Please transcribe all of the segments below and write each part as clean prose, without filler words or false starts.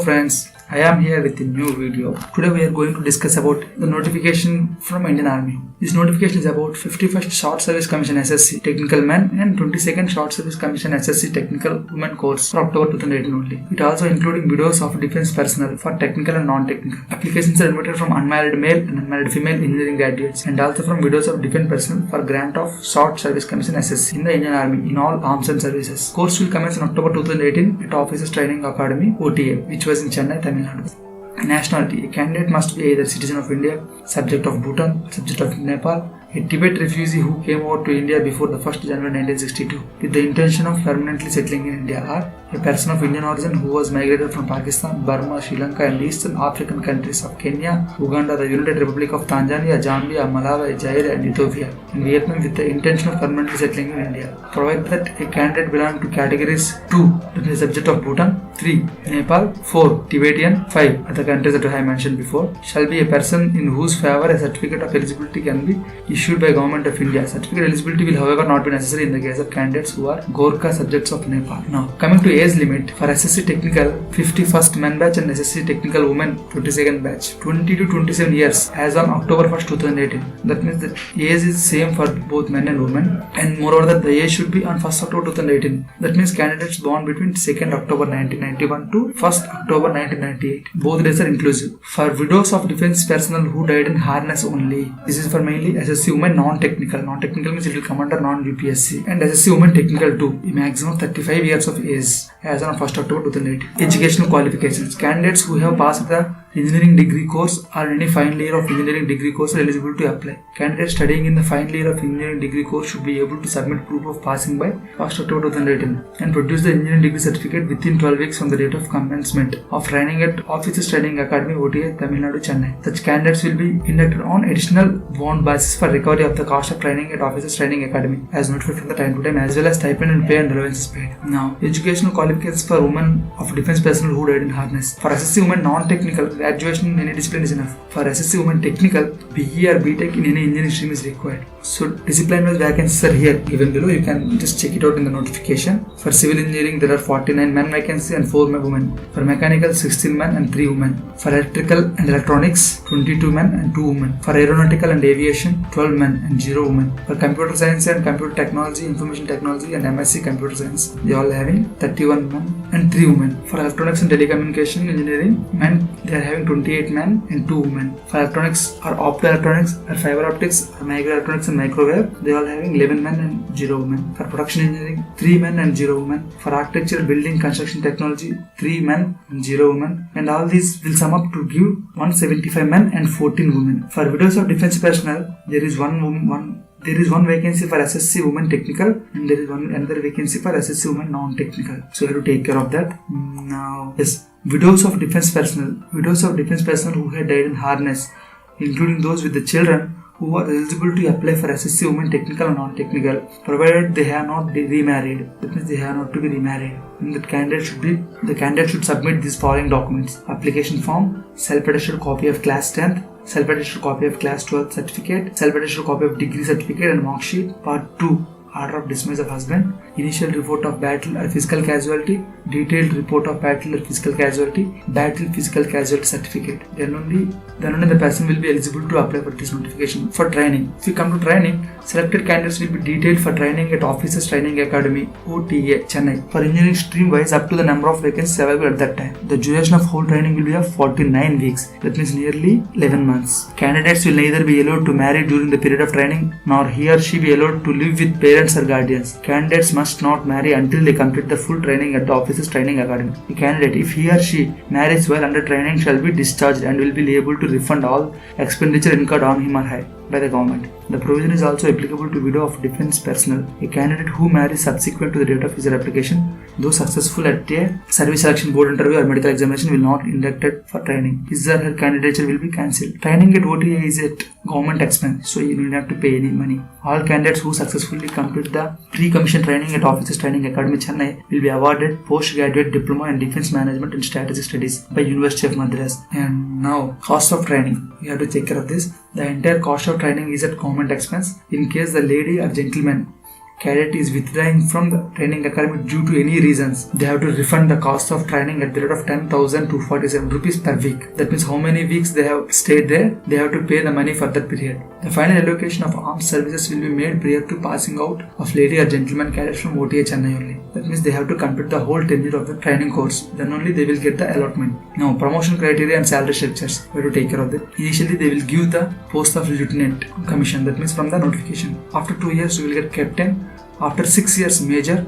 friends, I am here with a new video. Today we are going to discuss about the notification from Indian Army. This notification is about 51st Short Service Commission SSC Technical Men and 22nd Short Service Commission SSC Technical Women course for October 2018 only. It also including videos of defense personnel for technical and non-technical. Applications are invited from unmarried male and unmarried female engineering graduates and also from videos of defense personnel for grant of Short Service Commission SSC in the Indian Army in all arms and services. Course will commence in October 2018 at Officers Training Academy OTA, which was in Chennai, Tamil Nadu. Nationality: a candidate must be either citizen of India, subject of Bhutan, subject of Nepal, a Tibet refugee who came over to India before the 1st January 1962 with the intention of permanently settling in India, or a person of Indian origin who was migrated from Pakistan, Burma, Sri Lanka and Eastern African countries of Kenya, Uganda, the United Republic of Tanzania, Zambia, Malawi, Zaire and Ethiopia and Vietnam with the intention of permanently settling in India. Provided that a candidate belongs to categories 2, that is subject of Bhutan, 3, Nepal, 4, Tibetan, 5, other countries that I have mentioned before, shall be a person in whose favor a certificate of eligibility can be issued by Government of India. Certificate eligibility will however not be necessary in the case of candidates who are Gorkha subjects of Nepal. Now, coming to age limit, for SSC Technical 51st men batch and SSC Technical women 22nd batch, 20 to 27 years as on October 1st 2018. That means the age is same for both men and women, and moreover that the age should be on 1st October 2018. That means candidates born between 2nd October 1991 to 1st October 1998. Both days are inclusive. For widows of defense personnel who died in harness only, this is for mainly SSC women non-technical. Non-technical means it will come under non-UPSC, and SSC women technical too, a maximum of 35 years of age as on 1st October 2018. Educational qualifications: candidates who have passed the engineering degree course or any final year of engineering degree course are eligible to apply. Candidates studying in the final year of engineering degree course should be able to submit proof of passing by 1st October 2018 and produce the engineering degree certificate within 12 weeks from the date of commencement of training at Officers Training Academy OTA, Tamil Nadu, Chennai. Such candidates will be inducted on additional bond basis for recovery of the cost of training at Officers Training Academy as notified from the time to time, as well as stipend and pay and allowances paid. Now, educational qualifications for women of defense personnel who died in harness. For SSC women non-technical, graduation in any discipline is enough. For SSC women technical, BE or BTech in any engineering stream is required. So discipline-wise vacancies are here given below. You can just check it out in the notification. For civil engineering, there are 49 men vacancies and 4 women. For mechanical, 16 men and 3 women. For electrical and electronics, 22 men and 2 women. For aeronautical and aviation, 12 men and 0 women. For computer science and computer technology, information technology and MSc computer science, they all having 31 men and 3 women. For electronics and telecommunication engineering, men, they are having 28 men and 2 women. For electronics or optoelectronics or fiber optics or microelectronics and microwave, they all having 11 men and 0 women. For production engineering, 3 men and 0 women. For architecture, building, construction technology, 3 men and 0 women. And all these will sum up to give 175 men and 14 women. For widows of defense personnel, there is one vacancy for SSC women technical and there is another vacancy for SSC women non-technical. So you have to take care of that. Now, yes, widows of defense personnel who had died in harness, including those with the children who are eligible to apply for SSC women technical and non-technical, provided they have not remarried. That means they have not to be remarried. And the candidate should submit these following documents: application form, self-attested copy of class 10th, self-attested copy of class 12th certificate, self-attested copy of degree certificate and mark sheet. Part 2, order of dismiss of husband, initial report of battle or physical casualty, detailed report of battle or physical casualty, battle physical casualty certificate. Then only the person will be eligible to apply for this notification. For training, if you come to training, selected candidates will be detailed for training at Officers Training Academy OTA, Chennai. For engineering stream wise, up to the number of vacancies available at that time. The duration of whole training will be of 49 weeks. That means nearly 11 months. Candidates will neither be allowed to marry during the period of training, nor he or she be allowed to live with parents or guardians. Candidates must not marry until they complete the full training at the Officers Training Academy. The candidate, if he or she marries while under training, shall be discharged and will be able to refund all expenditure incurred on him or her by the government. The provision is also applicable to widow of defense personnel. A candidate who marries subsequent to the date of his application, though successful at a service selection board interview or medical examination, will not inducted for training. His or her candidature will be cancelled. Training at OTA is at government expense, so you don't have to pay any money. All candidates who successfully complete the pre-commission training at Officers Training Academy, Chennai will be awarded postgraduate diploma in defense management and strategic studies by University of Madras. And now, cost of training. You have to take care of this. The entire cost of training is at government expense. In case the lady or gentleman cadet is withdrawing from the training academy due to any reasons, they have to refund the cost of training at the rate of 10,247 rupees per week. That means how many weeks they have stayed there, they have to pay the money for that period. The final allocation of armed services will be made prior to passing out of lady or gentleman cadets from OTA Chennai only. That means they have to complete the whole tenure of the training course. Then only they will get the allotment. Now, promotion criteria and salary structures, we have to take care of that. Initially, they will give the post of lieutenant commission. That means from the notification. After 2 years, you will get captain. After 6 years, major.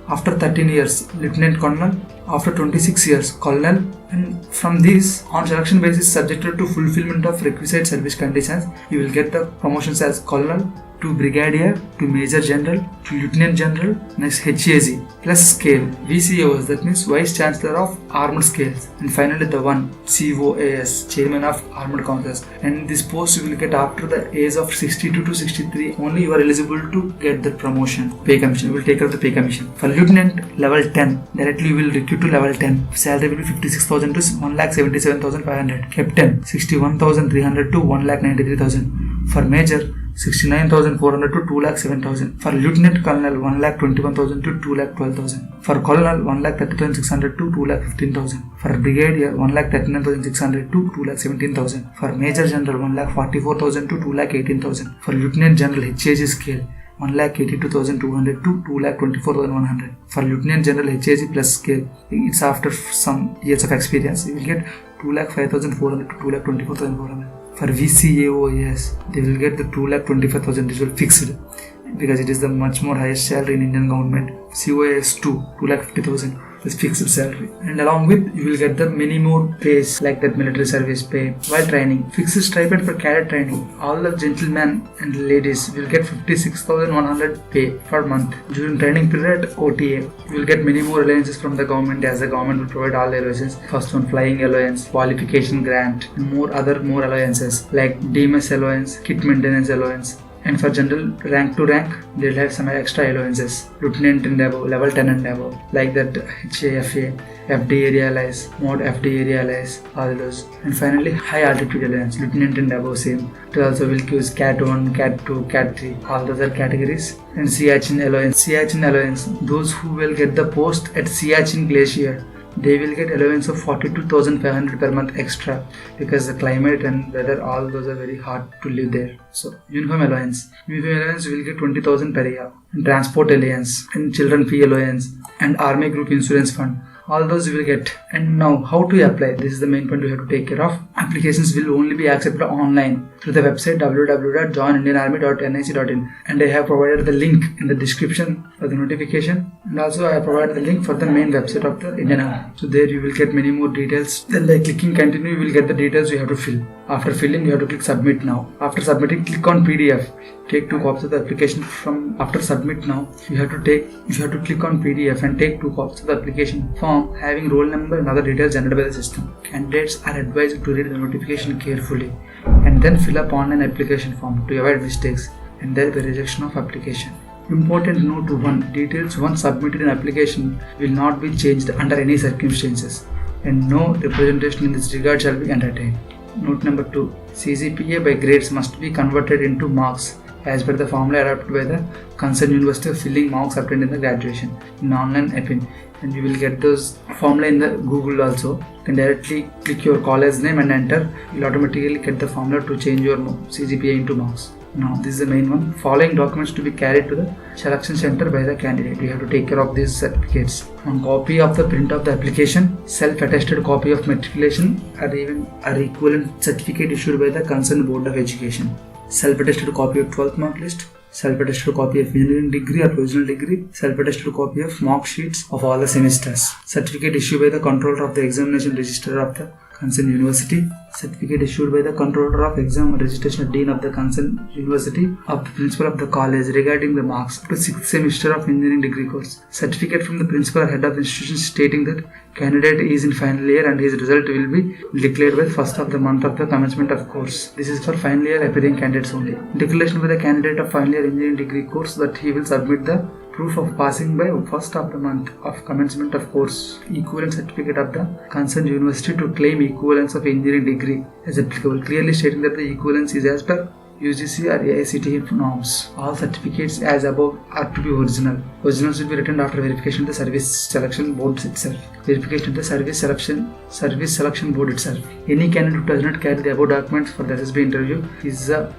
After 13 years, lieutenant colonel. After 26 years, colonel. And from these, on selection basis, subjected to fulfillment of requisite service conditions, you will get the promotions as colonel, to brigadier, to major general, to lieutenant general, next HAG, plus scale, VCOs, that means Vice Chancellor of Armed Scales, and finally the one, COAS, Chairman of Armed Councils. And this post you will get after the age of 62 to 63, only you are eligible to get the promotion. Pay commission, you will take care of the pay commission. For lieutenant, level 10, directly you will recruit to level 10. Salary will be 56,000 to 1,77,500. Captain, 61,300 to 1,93,000. For major, 69,400 to 2,07,000. For lieutenant colonel, 1,21,000 to 2,12,000. For colonel, 1,30,600 to 2,15,000. For brigadier, 1,39,600 to 2,17,000. For major general, 1,44,000 to 2,18,000. For lieutenant general HAG scale, 1,82,200 to 2,24,100. For lieutenant general HAG plus scale, it's after some years of experience, you will get 2,05,400 to 2,24,400. For VCAOS, they will get the 2,25,000, this will fixed because it is the much more highest salary in Indian government. COAS 2,50,000 is fixed salary, and along with you will get the many more pays like that military service pay while training. Fixed stipend for cadet training. All the gentlemen and ladies will get 56,100 pay per month during training period. OTA, you will get many more allowances from the government, as the government will provide all the allowances. First one, flying allowance, qualification grant, and more allowances like DMS allowance, kit maintenance allowance. And for general rank to rank, they will have some extra allowances, lieutenant and above, level 10 and above, like that HAFA, FD area allies, mod FD area allies, all those. And finally, high altitude allowance, lieutenant and above same. It also will choose Cat 1, Cat 2, Cat 3, all those are categories. And Siachen allowance, those who will get the post at Siachen Glacier, they will get allowance of 42,500 per month extra, because the climate and weather, all those are very hard to live there. So uniform allowance will get 20,000 per year, and transport allowance, and children fee allowance, and army group insurance fund, all those you will get. And now how to apply, this is the main point you have to take care of. Applications will only be accepted online through the website www.joinindianarmy.nic.in, and I have provided the link in the description for the notification, and also I have provided the link for the main website of the Indian Army. So there you will get many more details. Then by clicking continue, you will get the details you have to fill. After filling, you have to click submit now. After submitting, click on PDF. Take 2 copies of the application from after submit now. You have to click on PDF and take 2 copies of the application form having roll number and other details generated by the system. Candidates are advised to read the notification carefully and then fill up online application form to avoid mistakes and there the rejection of application. Important note 1. Details once submitted in application will not be changed under any circumstances, and no representation in this regard shall be entertained. Note number 2. CGPA by grades must be converted into marks as per the formula adopted by the concerned university of filling marks obtained in the graduation in online EPIN, and you will get those formula in the Google also. You can directly click your college name and enter. You will automatically get the formula to change your CGPA into marks. Now this is the main one. Following documents to be carried to the selection center by the candidate. We have to take care of these certificates. One copy of the print of the application, self-attested copy of matriculation, or even a equivalent certificate issued by the concerned board of education. Self-attested copy of 12th mark list, self-attested copy of engineering degree or provisional degree, self-attested copy of mark sheets of all the semesters, certificate issued by the controller of the examination registrar of the concerned university, certificate issued by the controller of exam registration dean of the concerned university of the principal of the college regarding the marks up to 6th semester of engineering degree course, certificate from the principal or head of the institution stating that candidate is in final year and his result will be declared by first of the month of the commencement of course. This is for final year appearing candidates only. Declaration by the candidate of final year engineering degree course that he will submit the proof of passing by first of the month of commencement of course, equivalent certificate of the concerned university to claim equivalence of engineering degree as applicable, clearly stating that the equivalence is as per UGC or AICTE norms. All certificates as above are to be original. Originals will be returned after verification of the service selection board itself. Verification of the service selection board itself. Any candidate who does not carry the above documents for the SSB interview, his or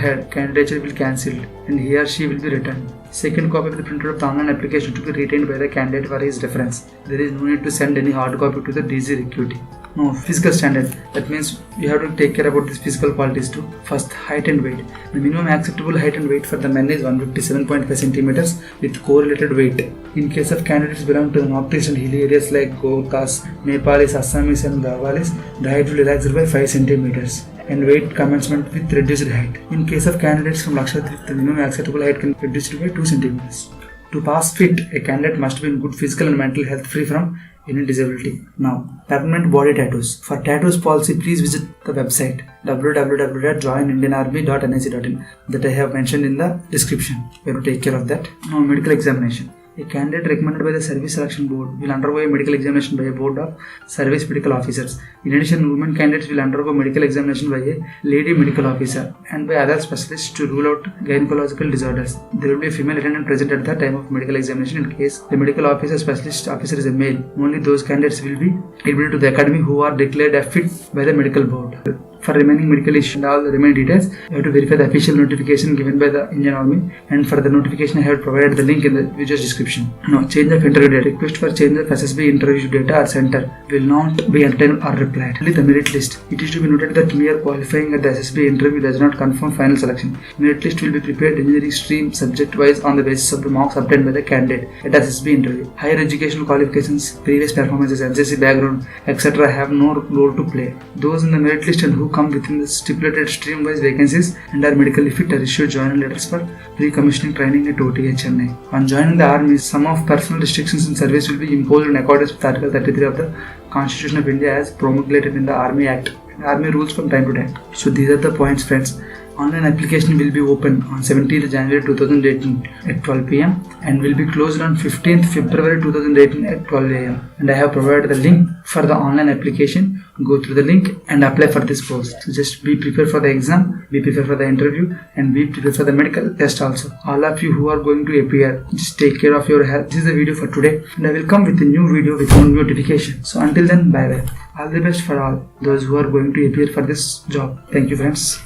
her candidature will be cancelled and he or she will be returned. Second copy of the printout of the online application to be retained by the candidate for his reference. There is no need to send any hard copy to the DG recruiting. No, physical standard. That means you have to take care about these physical qualities too. First, height and weight. The minimum acceptable height and weight for the men is 157.5 centimeters with correlated weight. In case of candidates belong to the northeast and hilly areas like Gorkhas, Nepalis, Assamese and Gavalis, the height will relax by 5 centimeters and weight commencement with reduced height. In case of candidates from Lakshadweep, the minimum acceptable height can be reduced by 2 centimeters. To pass fit, a candidate must be in good physical and mental health, free from any disability. Now, permanent body tattoos. For tattoos policy, please visit the website www.joinindianarmy.nic.in that I have mentioned in the description. You have to take care of that. Now, medical examination. A candidate recommended by the Service Selection Board will undergo a medical examination by a board of service medical officers. In addition, women candidates will undergo medical examination by a lady medical officer and by other specialists to rule out gynecological disorders. There will be a female attendant present at the time of medical examination in case the medical officer specialist officer is a male. Only those candidates will be admitted to the academy who are declared fit by the medical board. For remaining medical issues and all the remaining details, you have to verify the official notification given by the Indian Army, and for the notification I have provided the link in the video's description. Now, change of interview date. Request for change of SSB interview data or center will not be entertained or replied. Only the merit list. It is to be noted that mere qualifying at the SSB interview does not confirm final selection. Merit list will be prepared engineering stream subject wise on the basis of the marks obtained by the candidate at SSB interview. Higher educational qualifications, previous performances, NCC background, etc. have no role to play. Those in the merit list and who come within the stipulated stream-wise vacancies and are medically fit are issued joining letters for pre-commissioning training at OTH Chennai. On joining the army, some of personal restrictions in service will be imposed in accordance with Article 33 of the Constitution of India as promulgated in the Army Act and Army rules from time to time. So these are the points, friends. Online application will be open on 17th January 2018 at 12 pm and will be closed on 15th February 2018 at 12 am. And I have provided the link for the online application. Go through the link and apply for this post. So just be prepared for the exam, be prepared for the interview, and be prepared for the medical test also. All of you who are going to appear, just take care of your health. This is the video for today, and I will come with a new video with one notification. So until then, bye bye. All the best for all those who are going to appear for this job. Thank you, friends.